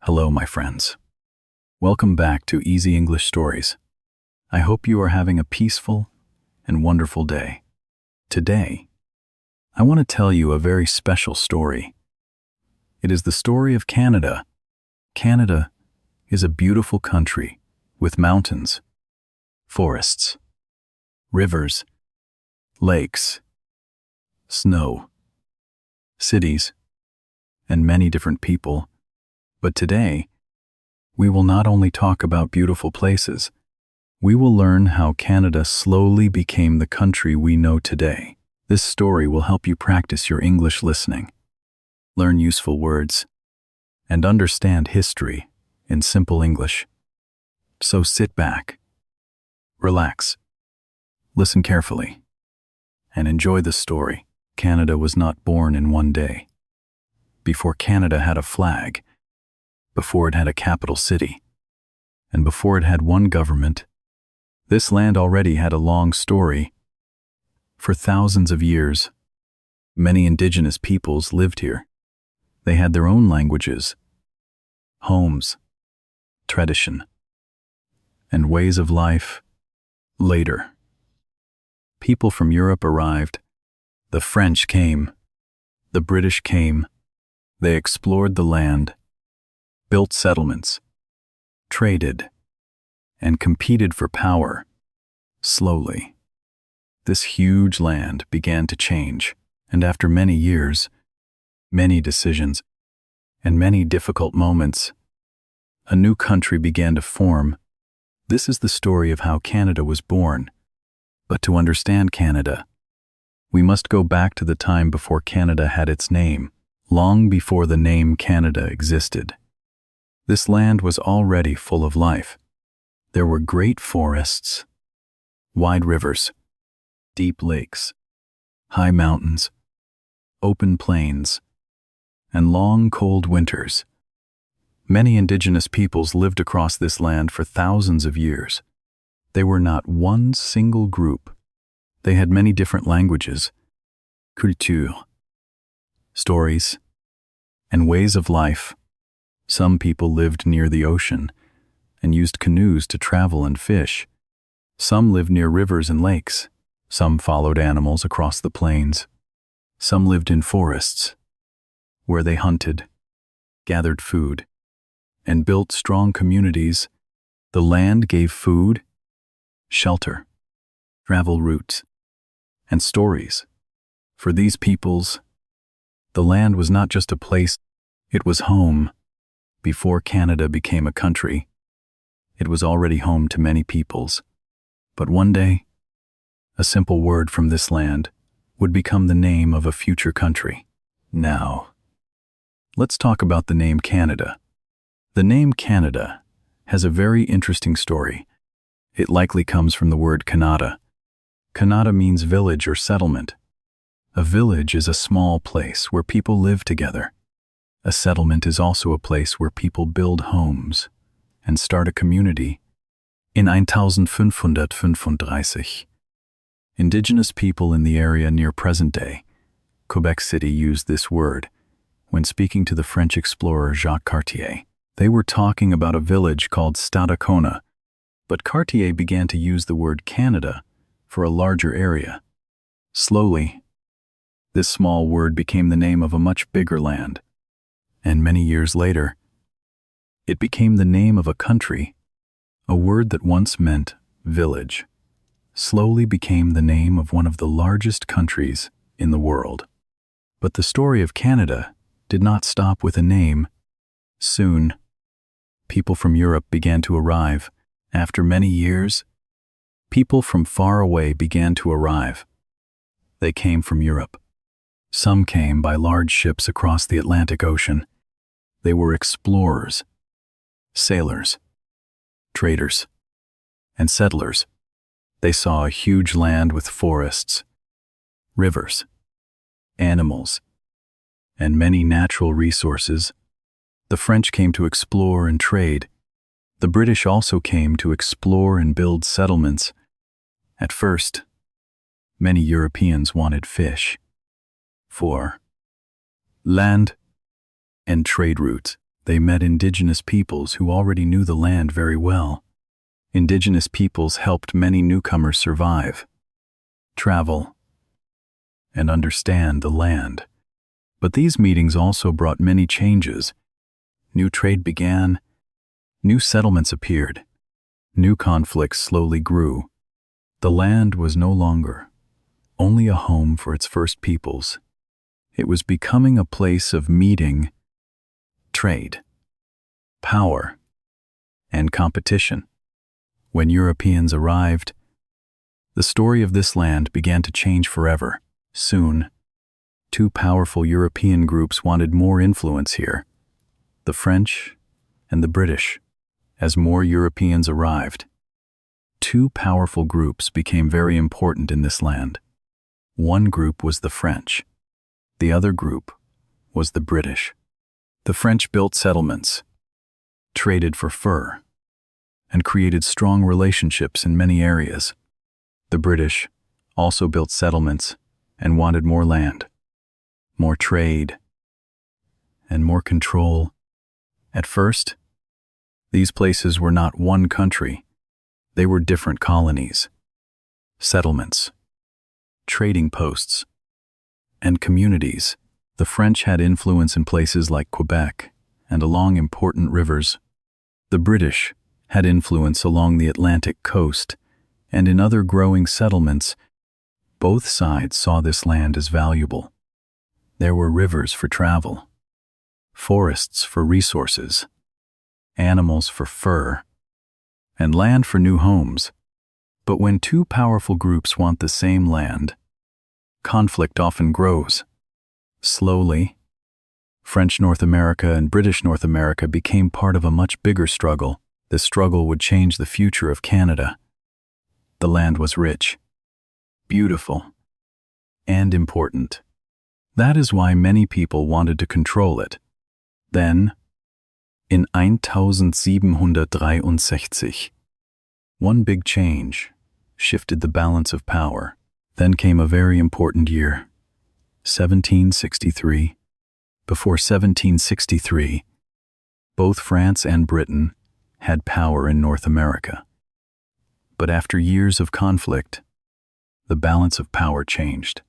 Hello, my friends. Welcome back to Easy English Stories. I hope you are having a peaceful and wonderful day. Today, I want to tell you a very special story. It is the story of Canada. Canada is a beautiful country with mountains, forests, rivers, lakes, snow, cities, and many different people. But today, we will not only talk about beautiful places, we will learn how Canada slowly became the country we know today. This story will help you practice your English listening, learn useful words, and understand history in simple English. So sit back, relax, listen carefully, and enjoy the story. Canada was not born in one day. Before Canada had a flag, before it had a capital city, and before it had one government, this land already had a long story. For thousands of years, many Indigenous peoples lived here. They had their own languages, homes, tradition, and ways of life. Later, people from Europe arrived. The French came. The British came. They explored the land, built settlements, traded, and competed for power. Slowly, this huge land began to change, and after many years, many decisions, and many difficult moments, a new country began to form. This is the story of how Canada was born. But to understand Canada, we must go back to the time before Canada had its name, long before the name Canada existed. This land was already full of life. There were great forests, wide rivers, deep lakes, high mountains, open plains, and long, cold winters. Many Indigenous peoples lived across this land for thousands of years. They were not one single group. They had many different languages, culture, stories, and ways of life. Some people lived near the ocean and used canoes to travel and fish. Some lived near rivers and lakes. Some followed animals across the plains. Some lived in forests, where they hunted, gathered food, and built strong communities. The land gave food, shelter, travel routes, and stories. For these peoples, the land was not just a place, it was home. Before Canada became a country, it was already home to many peoples. But one day, a simple word from this land would become the name of a future country. Now, let's talk about the name Canada. The name Canada has a very interesting story. It likely comes from the word Kannada. Kannada means village or settlement. A village is a small place where people live together. A settlement is also a place where people build homes and start a community. In 1535, Indigenous people in the area near present-day Quebec City used this word when speaking to the French explorer Jacques Cartier. They were talking about a village called Stadacona, but Cartier began to use the word Canada for a larger area. Slowly, this small word became the name of a much bigger land. And many years later, it became the name of a country. A word that once meant village slowly became the name of one of the largest countries in the world. But the story of Canada did not stop with a name. Soon, people from Europe began to arrive. After many years, people from far away began to arrive. They came from Europe. Some came by large ships across the Atlantic Ocean. They were explorers, sailors, traders, and settlers. They saw a huge land with forests, rivers, animals, and many natural resources. The French came to explore and trade. The British also came to explore and build settlements. At first, many Europeans wanted fish, for land, and trade routes. They met indigenous peoples who already knew the land very well. Indigenous peoples helped many newcomers survive, travel, and understand the land. But these meetings also brought many changes. New trade began, new settlements appeared, new conflicts slowly grew. The land was no longer only a home for its first peoples. It was becoming a place of meeting, trade, power, and competition. When Europeans arrived, the story of this land began to change forever. Soon, two powerful European groups wanted more influence here, the French and the British. As more Europeans arrived, two powerful groups became very important in this land. One group was the French. The other group was the British. The French built settlements, traded for fur, and created strong relationships in many areas. The British also built settlements and wanted more land, more trade, and more control. At first, these places were not one country. They were different colonies, settlements, trading posts, and communities. The French had influence in places like Quebec and along important rivers. The British had influence along the Atlantic coast and in other growing settlements. Both sides saw this land as valuable. There were rivers for travel, forests for resources, animals for fur, and land for new homes. But when two powerful groups want the same land, conflict often grows. Slowly, French North America and British North America became part of a much bigger struggle. This struggle would change the future of Canada. The land was rich, beautiful, and important. That is why many people wanted to control it. Then, in 1763, one big change shifted the balance of power. Then came a very important year, 1763. Before 1763, both France and Britain had power in North America. But after years of conflict, the balance of power changed.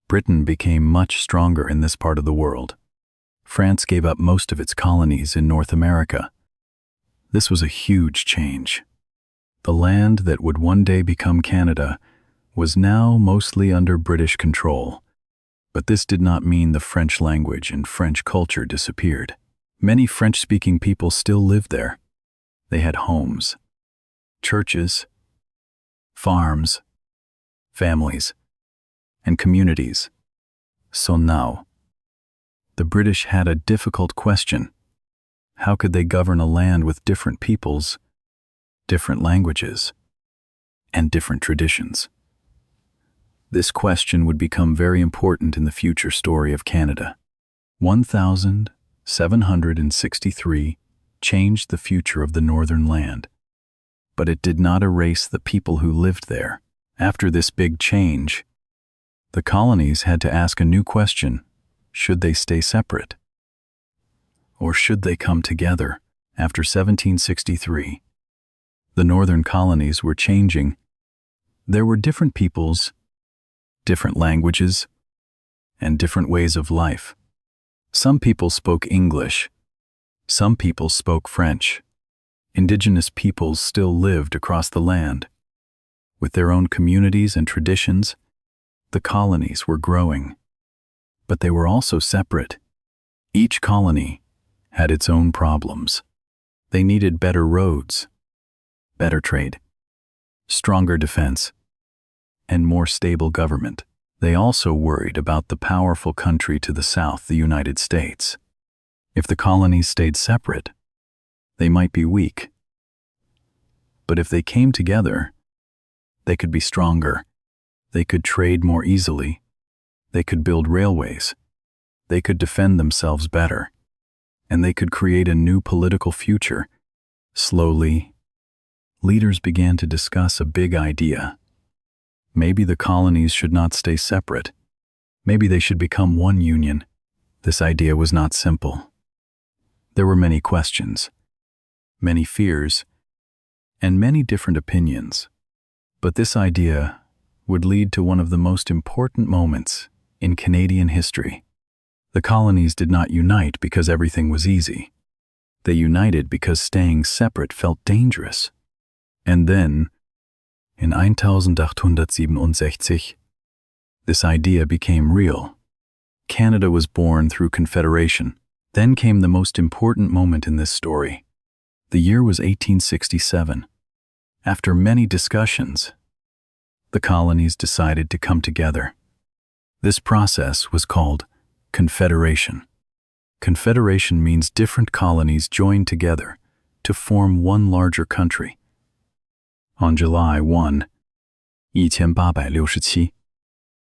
Britain became much stronger in this part of the world. France gave up most of its colonies in North America. This was a huge change. The land that would one day become Canada was now mostly under British control. But this did not mean the French language and French culture disappeared. Many French-speaking people still lived there. They had homes, churches, farms, families, and communities. So now, the British had a difficult question. How could they govern a land with different peoples, different languages, and different traditions? This question would become very important in the future story of Canada. 1763 changed the future of the northern land, but it did not erase the people who lived there. After this big change, the colonies had to ask a new question. Should they stay separate? Or should they come together? After 1763, the northern colonies were changing. There were different peoples, different languages, and different ways of life. Some people spoke English. Some people spoke French. Indigenous peoples still lived across the land. With their own communities and traditions, the colonies were growing. But they were also separate. Each colony had its own problems. They needed better roads, better trade, stronger defense, and more stable government. They also worried about the powerful country to the south, the United States. If the colonies stayed separate, they might be weak. But if they came together, they could be stronger. They could trade more easily. They could build railways. They could defend themselves better. And they could create a new political future. Slowly, leaders began to discuss a big idea. Maybe the colonies should not stay separate. Maybe they should become one union. This idea was not simple. There were many questions, many fears, and many different opinions. But this idea would lead to one of the most important moments in Canadian history. The colonies did not unite because everything was easy. They united because staying separate felt dangerous. And then, in 1867, this idea became real. Canada was born through Confederation. Then came the most important moment in this story. The year was 1867. After many discussions, the colonies decided to come together. This process was called Confederation. Confederation means different colonies joined together to form one larger country. On July 1, 1867,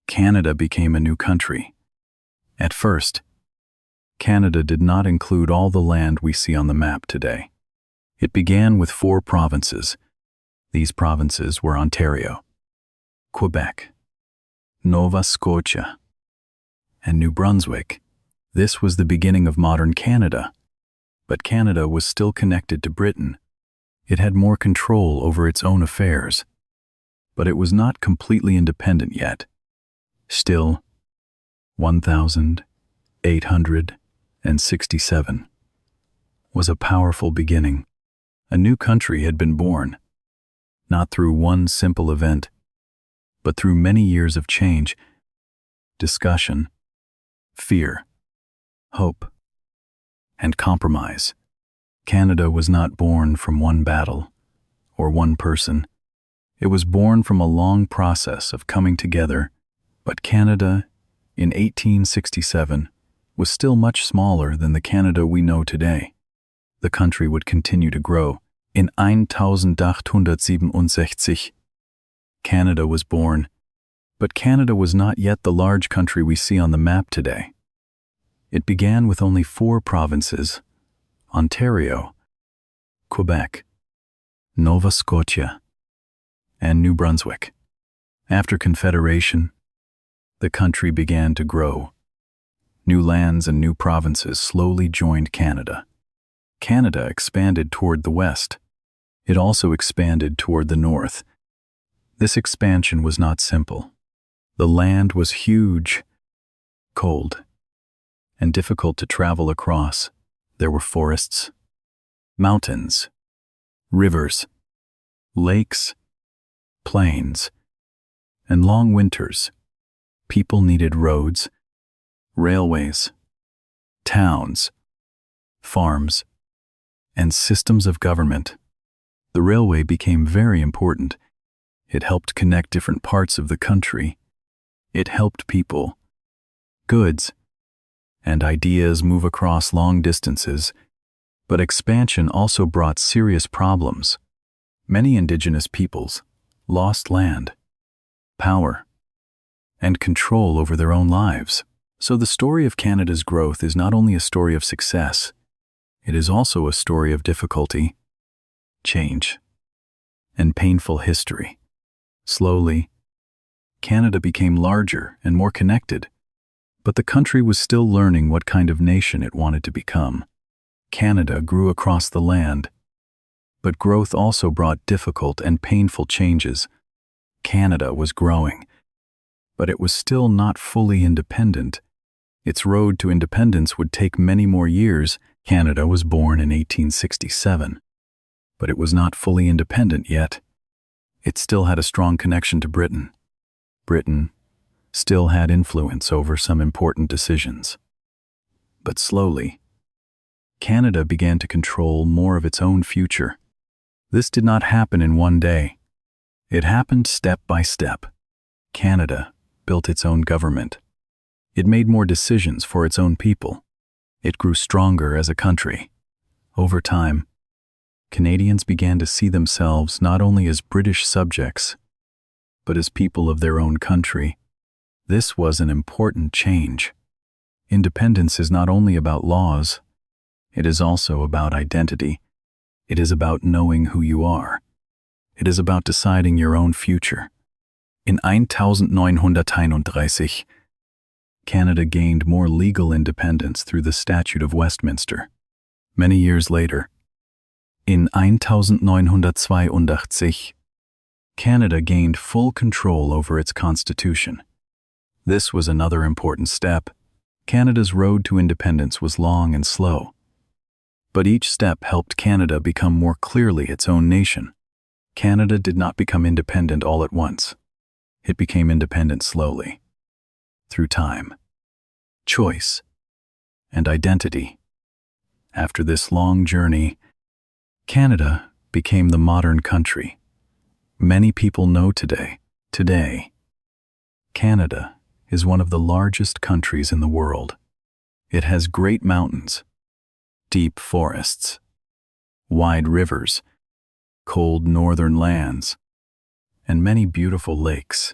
Canada became a new country. At first, Canada did not include all the land we see on the map today. It began with 4 provinces. These provinces were Ontario, Quebec, Nova Scotia, and New Brunswick. This was the beginning of modern Canada. But Canada was still connected to Britain. It had more control over its own affairs. But it was not completely independent yet. Still, 1867 was a powerful beginning. A new country had been born, not through one simple event, but through many years of change, discussion, fear, hope, and compromise. Canada was not born from one battle or one person. It was born from a long process of coming together, but Canada in 1867 was still much smaller than the Canada we know today. The country would continue to grow. In 1867, Canada was born, but Canada was not yet the large country we see on the map today. It began with only 4 provinces: Ontario, Quebec, Nova Scotia, and New Brunswick. After Confederation, the country began to grow. New lands and new provinces slowly joined Canada. Canada expanded toward the west. It also expanded toward the north. This expansion was not simple. The land was huge, cold, and difficult to travel across. There were forests, mountains, rivers, lakes, plains, and long winters. People needed roads, railways, towns, farms, and systems of government. The railway became very important. It helped connect different parts of the country. It helped people, goods, and ideas move across long distances. But expansion also brought serious problems. Many Indigenous peoples lost land, power, and control over their own lives. So the story of Canada's growth is not only a story of success, it is also a story of difficulty, change, and painful history. Slowly, Canada became larger and more connected, but the country was still learning what kind of nation it wanted to become. Canada grew across the land, but growth also brought difficult and painful changes. Canada was growing, but it was still not fully independent. Its road to independence would take many more years. Canada was born in 1867, but it was not fully independent yet. It still had a strong connection to Britain. Britain still had influence over some important decisions. But slowly, Canada began to control more of its own future. This did not happen in one day. It happened step by step. Canada built its own government. It made more decisions for its own people. It grew stronger as a country. Over time, Canadians began to see themselves not only as British subjects, but as people of their own country. This was an important change. Independence is not only about laws, it is also about identity. It is about knowing who you are. It is about deciding your own future. In 1931, Canada gained more legal independence through the Statute of Westminster. Many years later, in 1982, Canada gained full control over its constitution. This was another important step. Canada's road to independence was long and slow, but each step helped Canada become more clearly its own nation. Canada did not become independent all at once. It became independent slowly, through time, choice, and identity. After this long journey, Canada became the modern country many people know today. Today, Canada is one of the largest countries in the world. It has great mountains, deep forests, wide rivers, cold northern lands, and many beautiful lakes.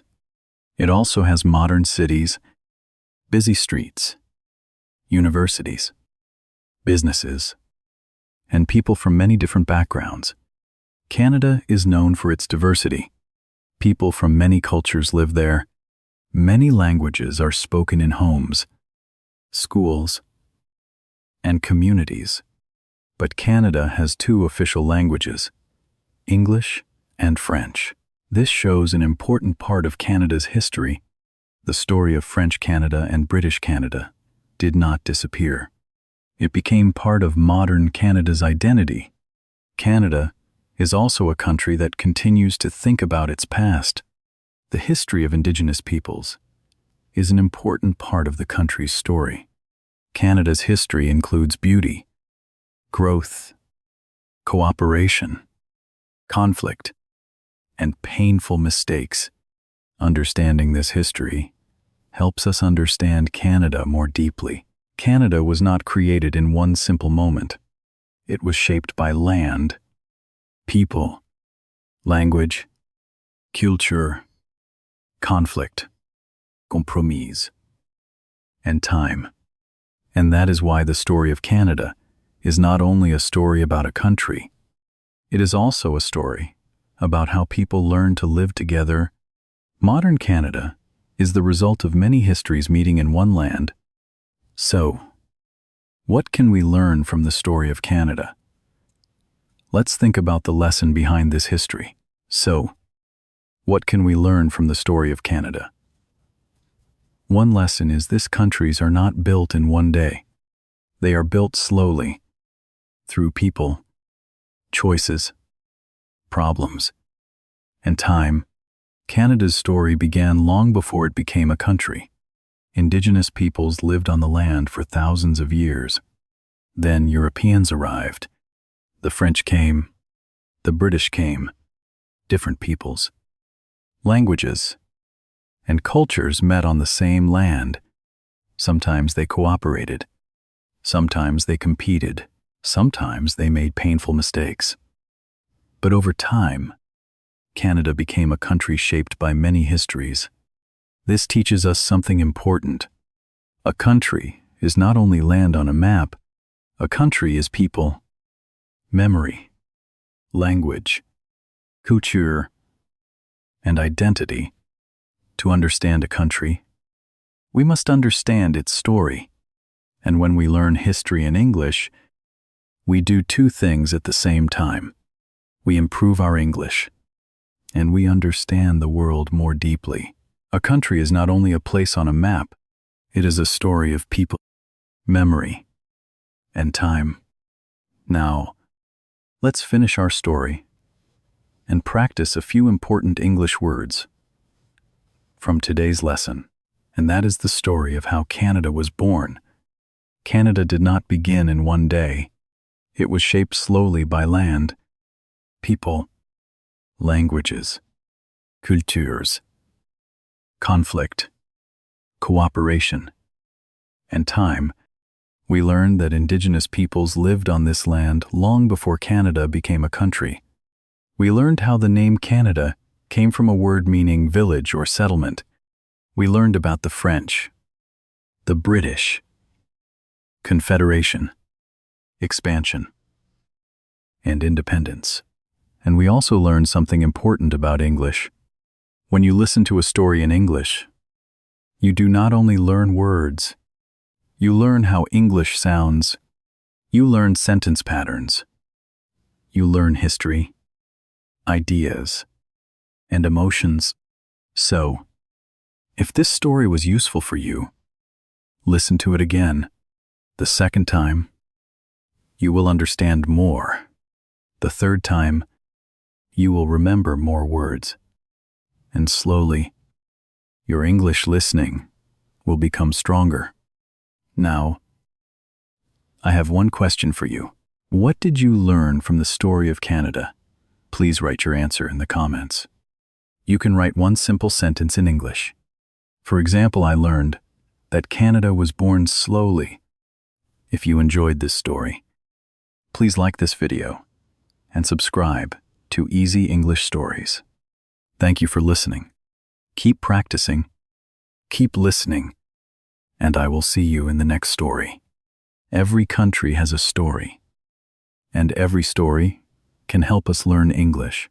It also has modern cities, busy streets, universities, businesses, and people from many different backgrounds. Canada is known for its diversity. People from many cultures live there. Many languages are spoken in homes, schools, and communities. But Canada has two official languages, English and French. This shows an important part of Canada's history. The story of French Canada and British Canada did not disappear. It became part of modern Canada's identity. Canada is also a country that continues to think about its past. The history of Indigenous peoples is an important part of the country's story. Canada's history includes beauty, growth, cooperation, conflict, and painful mistakes. Understanding this history helps us understand Canada more deeply. Canada was not created in one simple moment. It was shaped by land, people, language, culture, conflict, compromise, and time. And that is why the story of Canada is not only a story about a country, it is also a story about how people learn to live together. Modern Canada is the result of many histories meeting in one land. So, what can we learn from the story of Canada? Let's think about the lesson behind this history. So, what can we learn from the story of Canada? One lesson is these countries are not built in one day. They are built slowly, through people, choices, problems, and time. Canada's story began long before it became a country. Indigenous peoples lived on the land for thousands of years. Then Europeans arrived. The French came. The British came. Different peoples, languages, and cultures met on the same land. Sometimes they cooperated. Sometimes they competed. Sometimes they made painful mistakes. But over time, Canada became a country shaped by many histories. This teaches us something important. A country is not only land on a map. A country is people, memory, language, culture, and identity. To understand a country, we must understand its story. And when we learn history in English, we do two things at the same time. We improve our English, and we understand the world more deeply. A country is not only a place on a map, it is a story of people, memory, and time. Now, let's finish our story and practice a few important English words from today's lesson, and that is the story of how Canada was born. Canada did not begin in one day. It was shaped slowly by land, people, languages, cultures, conflict, cooperation, and time. We learned that Indigenous peoples lived on this land long before Canada became a country. We learned how the name Canada came from a word meaning village or settlement. We learned about the French, the British, Confederation, expansion, and independence. And we also learned something important about English. When you listen to a story in English, you do not only learn words, you learn how English sounds. You learn sentence patterns. You learn history, ideas, and emotions. So, if this story was useful for you, listen to it again. The second time, you will understand more. The third time, you will remember more words. And slowly, your English listening will become stronger. Now, I have one question for you. What did you learn from the story of Canada? Please write your answer in the comments. You can write one simple sentence in English. For example, I learned that Canada was born slowly. If you enjoyed this story, please like this video and subscribe to Easy English Stories. Thank you for listening. Keep practicing, keep listening, and I will see you in the next story. Every country has a story, and every story can help us learn English.